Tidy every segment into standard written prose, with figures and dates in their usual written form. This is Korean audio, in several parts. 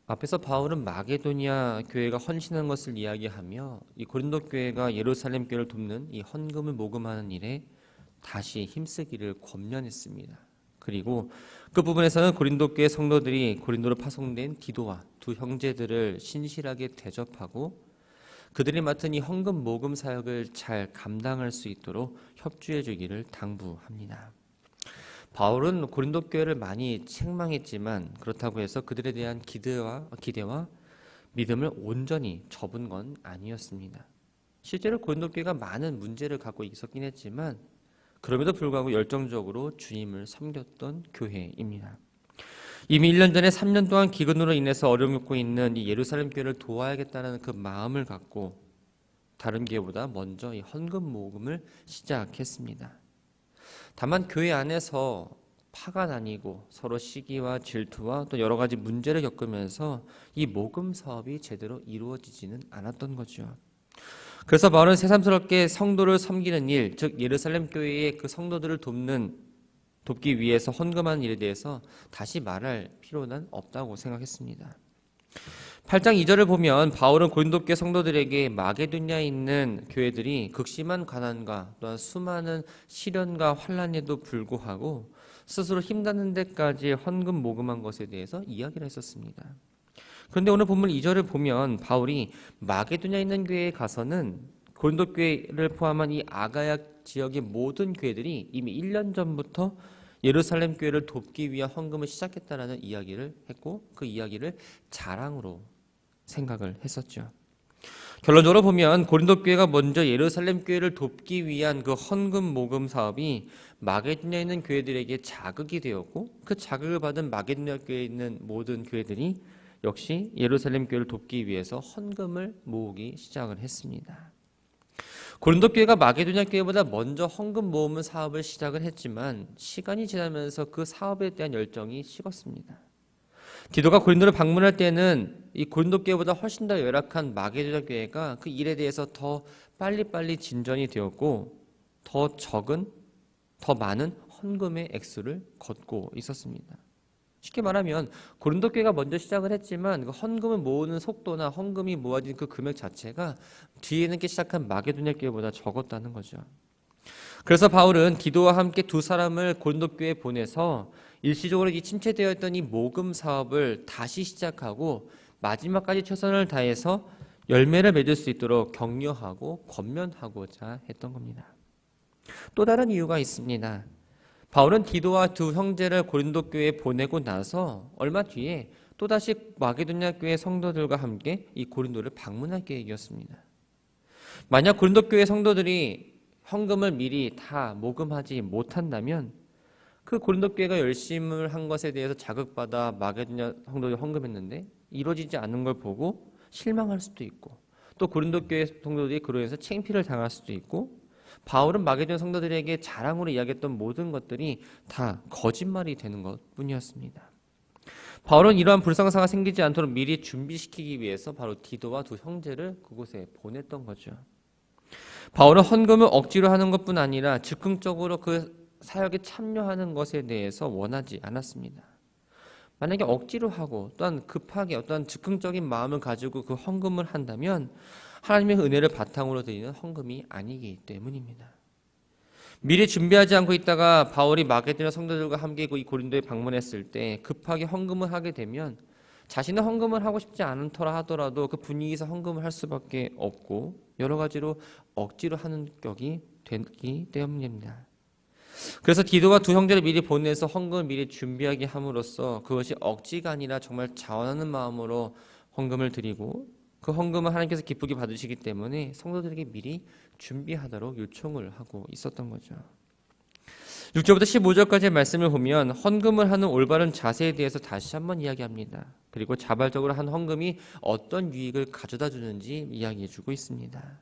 앞에서 바울은 마게도니아 교회가 헌신한 것을 이야기하며 이 고린도 교회가 예루살렘 교회를 돕는 이 헌금을 모금하는 일에 다시 힘쓰기를 권면했습니다. 그리고 그 부분에서는 고린도 교회 성도들이 고린도로 파송된 디도와 두 형제들을 신실하게 대접하고 그들이 맡은 이 헌금 모금 사역을 잘 감당할 수 있도록 협조해 주기를 당부합니다. 바울은 고린도 교회를 많이 책망했지만 그렇다고 해서 그들에 대한 기대와 믿음을 온전히 접은 건 아니었습니다. 실제로 고린도 교회가 많은 문제를 갖고 있었긴 했지만 그럼에도 불구하고 열정적으로 주님을 섬겼던 교회입니다. 이미 1년 전에 3년 동안 기근으로 인해서 어려움을 겪고 있는 이 예루살렘 교회를 도와야겠다는 그 마음을 갖고 다른 교회보다 먼저 이 헌금 모금을 시작했습니다. 다만 교회 안에서 파가 나뉘고 서로 시기와 질투와 또 여러 가지 문제를 겪으면서 이 모금 사업이 제대로 이루어지지는 않았던 거죠. 그래서 바울은 새삼스럽게 성도를 섬기는 일, 즉 예루살렘 교회의 그 성도들을 돕기 위해서 헌금하는 일에 대해서 다시 말할 필요는 없다고 생각했습니다. 8장 2절을 보면 바울은 고린도 교회 성도들에게 마게도냐에 있는 교회들이 극심한 가난과 또한 수많은 시련과 환난에도 불구하고 스스로 힘닿는 데까지 헌금 모금한 것에 대해서 이야기를 했었습니다. 그런데 오늘 본문 2절을 보면 바울이 마게도냐에 있는 교회에 가서는 고린도 교회를 포함한 이 아가야 지역의 모든 교회들이 이미 1년 전부터 예루살렘 교회를 돕기 위한 헌금을 시작했다라는 이야기를 했고 그 이야기를 자랑으로 생각을 했었죠. 결론적으로 보면 고린도 교회가 먼저 예루살렘 교회를 돕기 위한 그 헌금 모금 사업이 마게도냐에 있는 교회들에게 자극이 되었고 그 자극을 받은 마게도냐 교회에 있는 모든 교회들이 역시 예루살렘 교회를 돕기 위해서 헌금을 모으기 시작을 했습니다. 고린도 교회가 마게도냐 교회보다 먼저 헌금 모으는 사업을 시작을 했지만 시간이 지나면서 그 사업에 대한 열정이 식었습니다. 디도가 고린도를 방문할 때는 이 고린도 교회보다 훨씬 더 열악한 마게도냐 교회가 그 일에 대해서 더 빨리빨리 진전이 되었고 더 많은 헌금의 액수를 걷고 있었습니다. 쉽게 말하면 고린도 교회가 먼저 시작을 했지만 그 헌금을 모으는 속도나 헌금이 모아진 그 금액 자체가 뒤에 있기 시작한 마게도냐 교회보다 적었다는 거죠. 그래서 바울은 디도와 함께 두 사람을 고린도 교회에 보내서 일시적으로 이 침체되어 있던 이 모금 사업을 다시 시작하고 마지막까지 최선을 다해서 열매를 맺을 수 있도록 격려하고 권면하고자 했던 겁니다. 또 다른 이유가 있습니다. 바울은 디도와 두 형제를 고린도 교회에 보내고 나서 얼마 뒤에 또다시 마게도냐 교회 성도들과 함께 이 고린도를 방문할 계획이었습니다. 만약 고린도 교회 성도들이 헌금을 미리 다 모금하지 못한다면 그 고린도 교회가 열심을 한 것에 대해서 자극받아 마게도냐 성도들이 헌금했는데 이루어지지 않는 걸 보고 실망할 수도 있고 또 고린도 교회 성도들이 그로 인해서 창피를 당할 수도 있고 바울은 마게도냐 성도들에게 자랑으로 이야기했던 모든 것들이 다 거짓말이 되는 것뿐이었습니다. 바울은 이러한 불상사가 생기지 않도록 미리 준비시키기 위해서 바로 디도와 두 형제를 그곳에 보냈던 거죠. 바울은 헌금을 억지로 하는 것뿐 아니라 즉흥적으로 그 사역에 참여하는 것에 대해서 원하지 않았습니다. 만약에 억지로 하고 또한 급하게 어떤 즉흥적인 마음을 가지고 그 헌금을 한다면 하나님의 은혜를 바탕으로 드리는 헌금이 아니기 때문입니다. 미리 준비하지 않고 있다가 바울이 마게도냐 성도들과 함께 이 고린도에 방문했을 때 급하게 헌금을 하게 되면 자신은 헌금을 하고 싶지 않더라 하더라도 그 분위기에서 헌금을 할 수밖에 없고 여러 가지로 억지로 하는 격이 되기 때문입니다. 그래서 디도가 두 형제를 미리 보내서 헌금을 미리 준비하게 함으로써 그것이 억지가 아니라 정말 자원하는 마음으로 헌금을 드리고 그 헌금을 하나님께서 기쁘게 받으시기 때문에 성도들에게 미리 준비하도록 요청을 하고 있었던 거죠. 6절부터 15절까지의 말씀을 보면 헌금을 하는 올바른 자세에 대해서 다시 한번 이야기합니다. 그리고 자발적으로 한 헌금이 어떤 유익을 가져다 주는지 이야기해주고 있습니다.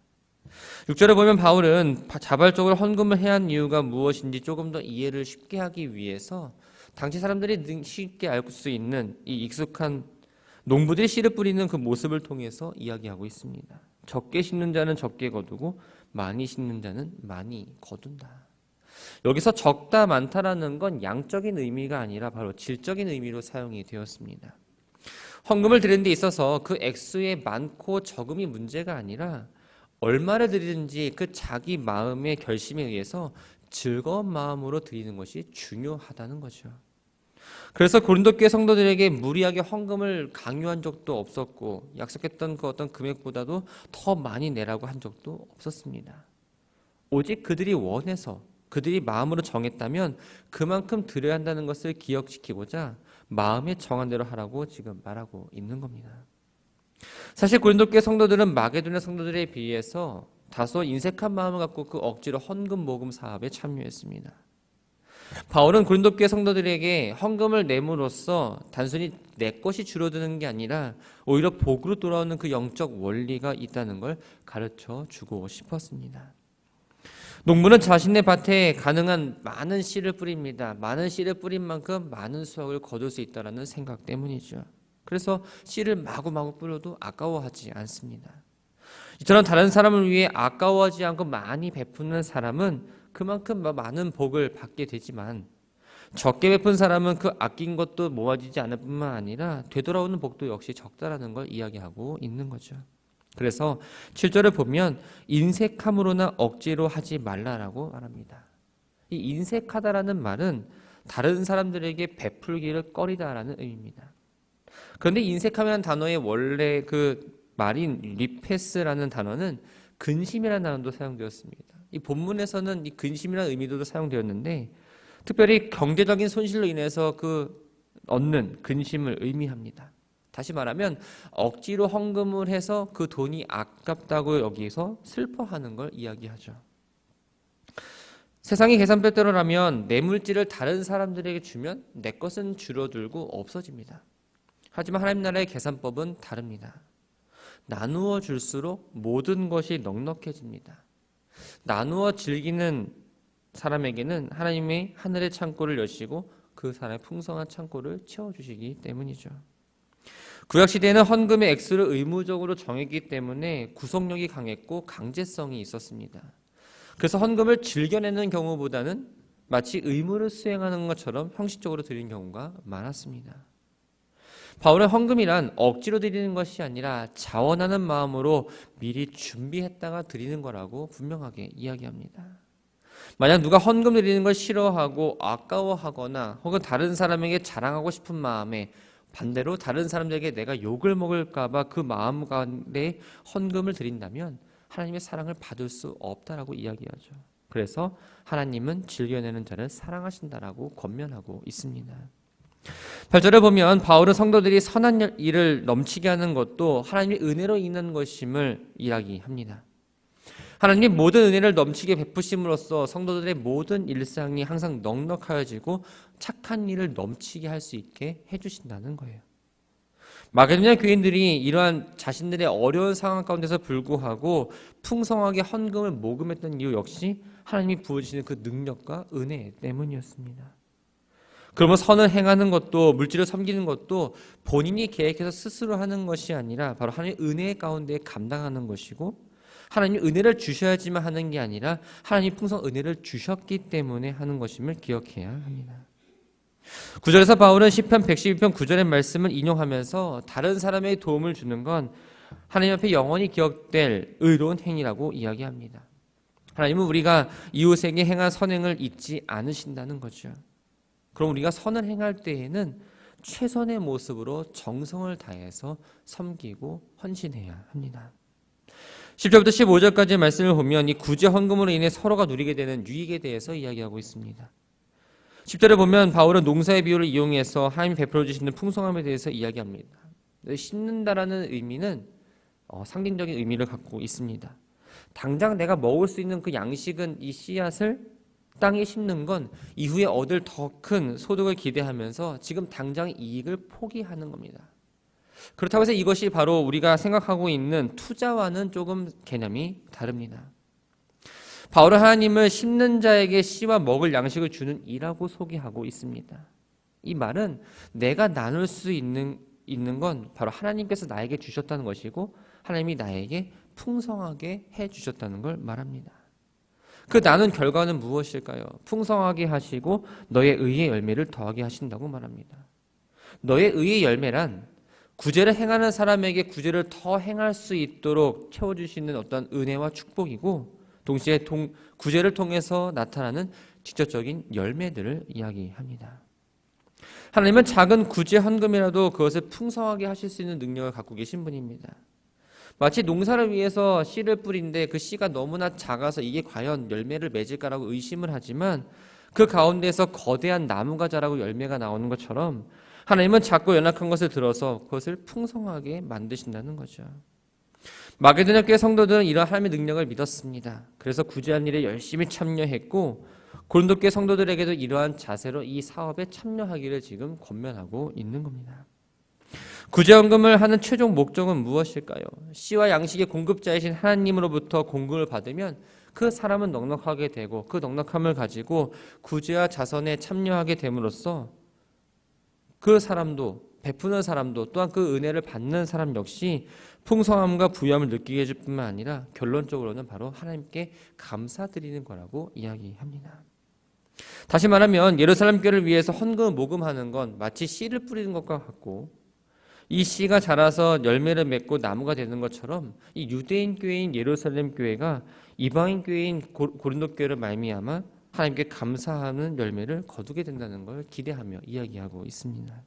6절에 보면 바울은 자발적으로 헌금을 해야 하는 이유가 무엇인지 조금 더 이해를 쉽게 하기 위해서 당시 사람들이 쉽게 알 수 있는 이 익숙한 농부들이 씨를 뿌리는 그 모습을 통해서 이야기하고 있습니다. 적게 심는 자는 적게 거두고 많이 심는 자는 많이 거둔다. 여기서 적다 많다라는 건 양적인 의미가 아니라 바로 질적인 의미로 사용이 되었습니다. 헌금을 드리는 데 있어서 그 액수의 많고 적음이 문제가 아니라 얼마를 드리든지 그 자기 마음의 결심에 의해서 즐거운 마음으로 드리는 것이 중요하다는 거죠. 그래서 고린도 교회 성도들에게 무리하게 헌금을 강요한 적도 없었고 약속했던 그 어떤 금액보다도 더 많이 내라고 한 적도 없었습니다. 오직 그들이 원해서 그들이 마음으로 정했다면 그만큼 드려야 한다는 것을 기억시키고자 마음에 정한 대로 하라고 지금 말하고 있는 겁니다. 사실 고린도 교회 성도들은 마게도냐 성도들에 비해서 다소 인색한 마음을 갖고 그 억지로 헌금 모금 사업에 참여했습니다. 바울은 고린도 교회 성도들에게 헌금을 내므로써 단순히 내 것이 줄어드는 게 아니라 오히려 복으로 돌아오는 그 영적 원리가 있다는 걸 가르쳐 주고 싶었습니다. 농부는 자신의 밭에 가능한 많은 씨를 뿌립니다. 많은 씨를 뿌린 만큼 많은 수확을 거둘 수 있다는 생각 때문이죠. 그래서 씨를 마구마구 뿌려도 아까워하지 않습니다. 이처럼 다른 사람을 위해 아까워하지 않고 많이 베푸는 사람은 그만큼 많은 복을 받게 되지만 적게 베푼 사람은 그 아낀 것도 모아지지 않을 뿐만 아니라 되돌아오는 복도 역시 적다라는 걸 이야기하고 있는 거죠. 그래서 7절을 보면 인색함으로나 억지로 하지 말라라고 말합니다. 이 인색하다라는 말은 다른 사람들에게 베풀기를 꺼리다라는 의미입니다. 그런데 인색함이라는 단어의 원래 그 말인 리페스라는 단어는 근심이라는 단어도 사용되었습니다. 이 본문에서는 이 근심이라는 의미도 사용되었는데 특별히 경제적인 손실로 인해서 그 얻는 근심을 의미합니다. 다시 말하면 억지로 헌금을 해서 그 돈이 아깝다고 여기서 슬퍼하는 걸 이야기하죠. 세상의 계산표대로라면 내 물질을 다른 사람들에게 주면 내 것은 줄어들고 없어집니다. 하지만 하나님 나라의 계산법은 다릅니다. 나누어 줄수록 모든 것이 넉넉해집니다. 나누어 즐기는 사람에게는 하나님의 하늘의 창고를 여시고 그 사람의 풍성한 창고를 채워주시기 때문이죠. 구약시대에는 헌금의 액수를 의무적으로 정했기 때문에 구속력이 강했고 강제성이 있었습니다. 그래서 헌금을 즐겨내는 경우보다는 마치 의무를 수행하는 것처럼 형식적으로 드리는 경우가 많았습니다. 바울은 헌금이란 억지로 드리는 것이 아니라 자원하는 마음으로 미리 준비했다가 드리는 거라고 분명하게 이야기합니다. 만약 누가 헌금 드리는 걸 싫어하고 아까워하거나 혹은 다른 사람에게 자랑하고 싶은 마음에 반대로 다른 사람들에게 내가 욕을 먹을까 봐 그 마음 가운데 헌금을 드린다면 하나님의 사랑을 받을 수 없다라고 이야기하죠. 그래서 하나님은 즐겨내는 자를 사랑하신다라고 권면하고 있습니다. 8절에 보면 바울은 성도들이 선한 일을 넘치게 하는 것도 하나님의 은혜로 인한 것임을 이야기합니다. 하나님이 모든 은혜를 넘치게 베푸심으로써 성도들의 모든 일상이 항상 넉넉하여지고 착한 일을 넘치게 할 수 있게 해주신다는 거예요. 마게도냐 교인들이 이러한 자신들의 어려운 상황 가운데서 불구하고 풍성하게 헌금을 모금했던 이유 역시 하나님이 부어주시는 그 능력과 은혜 때문이었습니다. 그러면 선을 행하는 것도 물질을 섬기는 것도 본인이 계획해서 스스로 하는 것이 아니라 바로 하나님의 은혜 가운데 감당하는 것이고 하나님이 은혜를 주셔야지만 하는 게 아니라 하나님이 풍성 은혜를 주셨기 때문에 하는 것임을 기억해야 합니다. 9절에서 바울은 시편 112편 9절의 말씀을 인용하면서 다른 사람에게 도움을 주는 건 하나님 앞에 영원히 기억될 의로운 행위라고 이야기합니다. 하나님은 우리가 이웃에게 행한 선행을 잊지 않으신다는 거죠. 그럼 우리가 선을 행할 때에는 최선의 모습으로 정성을 다해서 섬기고 헌신해야 합니다. 10절부터 15절까지의 말씀을 보면 이 구제 헌금으로 인해 서로가 누리게 되는 유익에 대해서 이야기하고 있습니다. 10절에 보면 바울은 농사의 비유를 이용해서 하나님이 베풀어 주시는 풍성함에 대해서 이야기합니다. 심는다라는 의미는 상징적인 의미를 갖고 있습니다. 당장 내가 먹을 수 있는 그 양식은 이 씨앗을 땅에 심는 건 이후에 얻을 더 큰 소득을 기대하면서 지금 당장 이익을 포기하는 겁니다. 그렇다고 해서 이것이 바로 우리가 생각하고 있는 투자와는 조금 개념이 다릅니다. 바울은 하나님을 심는 자에게 씨와 먹을 양식을 주는 이라고 소개하고 있습니다. 이 말은 내가 나눌 수 있는 건 바로 하나님께서 나에게 주셨다는 것이고 하나님이 나에게 풍성하게 해주셨다는 걸 말합니다. 그 나눈 결과는 무엇일까요? 풍성하게 하시고 너의 의의 열매를 더하게 하신다고 말합니다. 너의 의의 열매란 구제를 행하는 사람에게 구제를 더 행할 수 있도록 채워주시는 어떤 은혜와 축복이고, 동시에 구제를 통해서 나타나는 직접적인 열매들을 이야기합니다. 하나님은 작은 구제 헌금이라도 그것을 풍성하게 하실 수 있는 능력을 갖고 계신 분입니다. 마치 농사를 위해서 씨를 뿌린데 그 씨가 너무나 작아서 이게 과연 열매를 맺을까라고 의심을 하지만 그 가운데서 거대한 나무가 자라고 열매가 나오는 것처럼 하나님은 작고 연약한 것을 들어서 그것을 풍성하게 만드신다는 거죠. 마게도냐 교회 성도들은 이러한 하나님의 능력을 믿었습니다. 그래서 구제한 일에 열심히 참여했고 고린도 교회 성도들에게도 이러한 자세로 이 사업에 참여하기를 지금 권면하고 있는 겁니다. 구제헌금을 하는 최종 목적은 무엇일까요? 씨와 양식의 공급자이신 하나님으로부터 공급을 받으면 그 사람은 넉넉하게 되고 그 넉넉함을 가지고 구제와 자선에 참여하게 됨으로써 그 사람도, 베푸는 사람도, 또한 그 은혜를 받는 사람 역시 풍성함과 부유함을 느끼게 해줄 뿐만 아니라 결론적으로는 바로 하나님께 감사드리는 거라고 이야기합니다. 다시 말하면 예루살렘 교회를 위해서 헌금을 모금하는 건 마치 씨를 뿌리는 것과 같고, 이 씨가 자라서 열매를 맺고 나무가 되는 것처럼 이 유대인 교회인 예루살렘 교회가 이방인 교회인 고린도 교회를 말미암아 하나님께 감사하는 열매를 거두게 된다는 걸 기대하며 이야기하고 있습니다.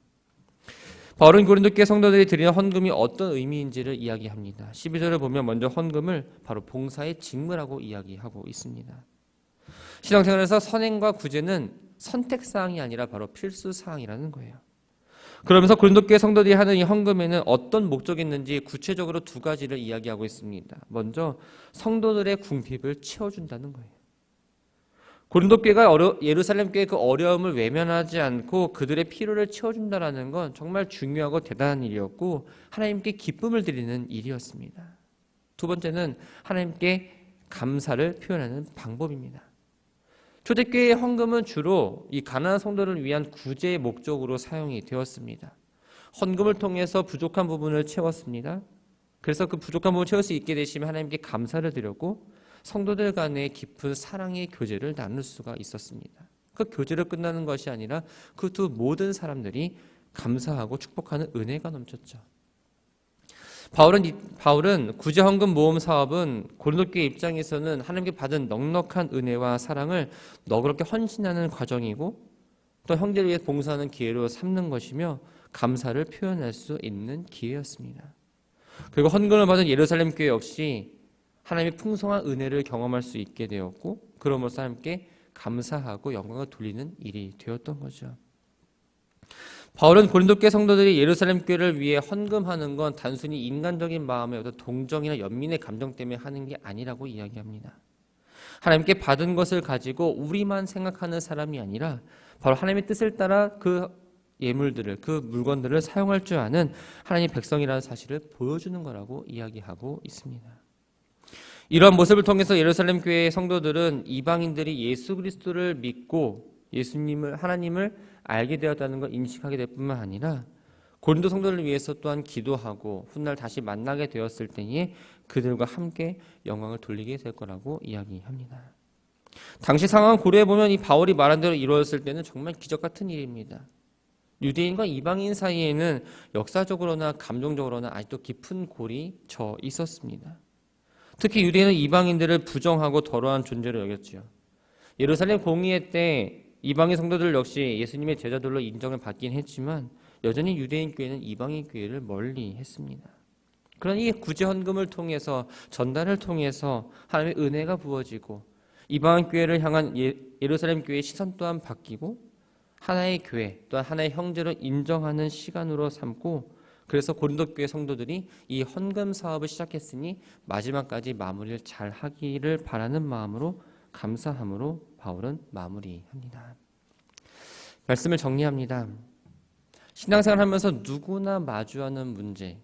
바울은 고린도 교회 성도들이 드리는 헌금이 어떤 의미인지를 이야기합니다. 12절을 보면 먼저 헌금을 바로 봉사의 직무라고 이야기하고 있습니다. 신앙생활에서 선행과 구제는 선택사항이 아니라 바로 필수사항이라는 거예요. 그러면서 고린도 교회 성도들이 하는 이 헌금에는 어떤 목적이 있는지 구체적으로 두 가지를 이야기하고 있습니다. 먼저 성도들의 궁핍을 채워준다는 거예요. 고린도 교회가 예루살렘 교회의 그 어려움을 외면하지 않고 그들의 필요를 채워준다는 건 정말 중요하고 대단한 일이었고 하나님께 기쁨을 드리는 일이었습니다. 두 번째는 하나님께 감사를 표현하는 방법입니다. 초대교회의 헌금은 주로 이 가난한 성도를 위한 구제의 목적으로 사용이 되었습니다. 헌금을 통해서 부족한 부분을 채웠습니다. 그래서 그 부족한 부분을 채울 수 있게 되시면 하나님께 감사를 드렸고 성도들 간의 깊은 사랑의 교제를 나눌 수가 있었습니다. 그 교제로 끝나는 것이 아니라 그 두 모든 사람들이 감사하고 축복하는 은혜가 넘쳤죠. 바울은 구제 헌금 모금 사업은 고린도 교회 입장에서는 하나님께 받은 넉넉한 은혜와 사랑을 너그럽게 헌신하는 과정이고 또 형제를 위해 봉사하는 기회로 삼는 것이며 감사를 표현할 수 있는 기회였습니다. 그리고 헌금을 받은 예루살렘 교회 역시 하나님의 풍성한 은혜를 경험할 수 있게 되었고 그러므로서 하나님께 감사하고 영광을 돌리는 일이 되었던 거죠. 바울은 고린도 교회 성도들이 예루살렘 교회를 위해 헌금하는 건 단순히 인간적인 마음의 어떤 동정이나 연민의 감정 때문에 하는 게 아니라고 이야기합니다. 하나님께 받은 것을 가지고 우리만 생각하는 사람이 아니라 바로 하나님의 뜻을 따라 그 예물들을, 그 물건들을 사용할 줄 아는 하나님의 백성이라는 사실을 보여주는 거라고 이야기하고 있습니다. 이러한 모습을 통해서 예루살렘 교회의 성도들은 이방인들이 예수 그리스도를 믿고 하나님을 알게 되었다는 걸 인식하게 될 뿐만 아니라 고린도 성도를 위해서 또한 기도하고 훗날 다시 만나게 되었을 때에 그들과 함께 영광을 돌리게 될 거라고 이야기합니다. 당시 상황을 고려해보면 이 바울이 말한 대로 이루어졌을 때는 정말 기적 같은 일입니다. 유대인과 이방인 사이에는 역사적으로나 감정적으로나 아직도 깊은 골이 져 있었습니다. 특히 유대인은 이방인들을 부정하고 더러운 존재로 여겼죠. 예루살렘 공의회 때 이방인 성도들 역시 예수님의 제자들로 인정을 받긴 했지만 여전히 유대인 교회는 이방인 교회를 멀리 했습니다. 그러니 구제 헌금을 통해서 전달을 통해서 하나님의 은혜가 부어지고 이방인 교회를 향한 예루살렘 교회의 시선 또한 바뀌고 하나의 교회 또한 하나의 형제로 인정하는 시간으로 삼고 그래서 고린도 교회 성도들이 이 헌금 사업을 시작했으니 마지막까지 마무리를 잘 하기를 바라는 마음으로 감사함으로 바울은 마무리합니다. 말씀을 정리합니다. 신앙생활 하면서 누구나 마주하는 문제,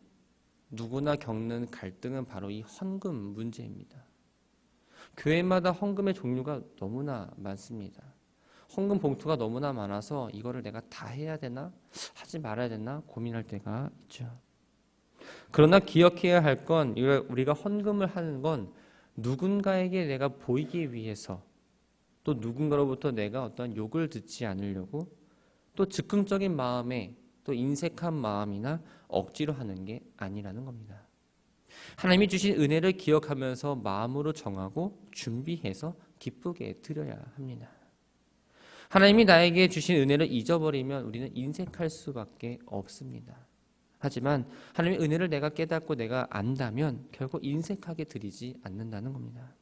누구나 겪는 갈등은 바로 이 헌금 문제입니다. 교회마다 헌금의 종류가 너무나 많습니다. 헌금 봉투가 너무나 많아서 이거를 내가 다 해야 되나 하지 말아야 되나 고민할 때가 있죠. 그러나 기억해야 할 건 우리가 헌금을 하는 건 누군가에게 내가 보이기 위해서 또 누군가로부터 내가 어떤 욕을 듣지 않으려고 또 즉흥적인 마음에 또 인색한 마음이나 억지로 하는 게 아니라는 겁니다. 하나님이 주신 은혜를 기억하면서 마음으로 정하고 준비해서 기쁘게 드려야 합니다. 하나님이 나에게 주신 은혜를 잊어버리면 우리는 인색할 수밖에 없습니다. 하지만 하나님의 은혜를 내가 깨닫고 내가 안다면 결국 인색하게 드리지 않는다는 겁니다.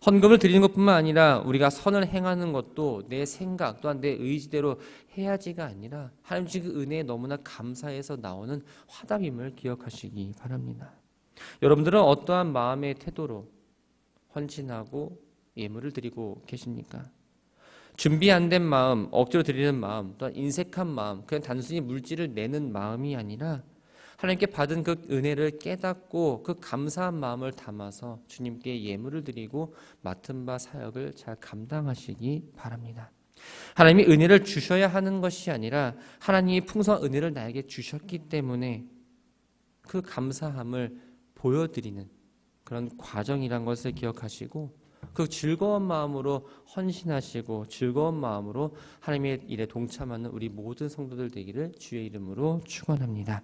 헌금을 드리는 것뿐만 아니라 우리가 선을 행하는 것도 내 생각 또한 내 의지대로 해야지가 아니라 하나님 주신 그 은혜에 너무나 감사해서 나오는 화답임을 기억하시기 바랍니다. 여러분들은 어떠한 마음의 태도로 헌신하고 예물을 드리고 계십니까? 준비 안 된 마음, 억지로 드리는 마음, 또한 인색한 마음, 그냥 단순히 물질을 내는 마음이 아니라 하나님께 받은 그 은혜를 깨닫고 그 감사한 마음을 담아서 주님께 예물을 드리고 맡은 바 사역을 잘 감당하시기 바랍니다. 하나님이 은혜를 주셔야 하는 것이 아니라 하나님이 풍성한 은혜를 나에게 주셨기 때문에 그 감사함을 보여드리는 그런 과정이란 것을 기억하시고 그 즐거운 마음으로 헌신하시고 즐거운 마음으로 하나님의 일에 동참하는 우리 모든 성도들 되기를 주의 이름으로 축원합니다.